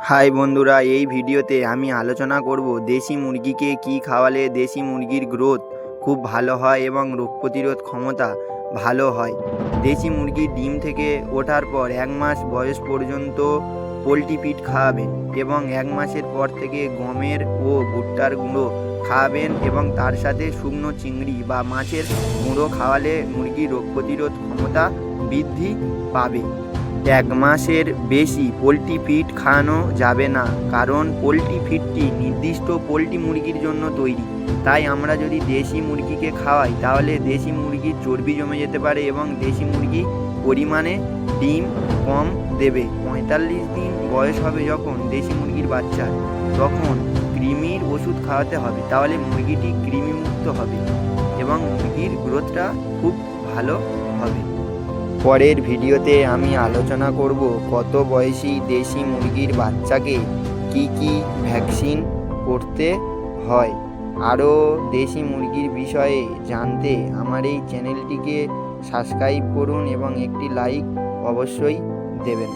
High বন্ধুরা, এই ভিডিওতে আমি আলোচনা করব দেশি মুরগিকে কি খাওয়ালে দেশি মুরগির গ্রোথ খুব ভালো হয় এবং রোগ প্রতিরোধ ক্ষমতা ভালো হয়। দেশি মুরগির ডিম থেকে ওঠার পর 1 মাস বয়স পর্যন্ত পোলট্রি ফিড খাওয়াবেন এবং 1 মাসের পর থেকে গমের ও ভুট্টার গুঁড়ো খাওয়াবেন এবং তার সাথে শুকনো চিংড়ি বা মাছের গুঁড়ো খাওয়ালে মুরগির রোগ প্রতিরোধ ক্ষমতা বৃদ্ধি পাবে। 1 মাসের বেশি পোলট্রি ফিড খাওয়ানো যাবে না, কারণ পোলট্রি ফিডটি নির্দিষ্ট পোলট্রি মুরগির জন্য তৈরি। তাই আমরা যদি দেশি মুরগিকে খাওয়াই তাহলে দেশি মুরগির চর্বি জমে যেতে পারে এবং দেশি মুরগি পরিমাণে ডিম কম দেবে। 45 দিন বয়স হবে যখন দেশি মুরগির বাচ্চা, তখন কৃমির ওষুধ খাওয়াতে হবে, তাহলে মুরগিটি কৃমিমুক্ত হবে এবং মুরগির গ্রোথটা খুব ভালো হবে। পরের ভিডিওতে আমি আলোচনা করব কত বয়সী দেশি মুরগির বাচ্চাকে কি ভ্যাকসিন করতে হয়। আরও দেশি মুরগির বিষয়ে জানতে আমার এই চ্যানেলটিকে সাবস্ক্রাইব করুন এবং একটি লাইক অবশ্যই দেবেন।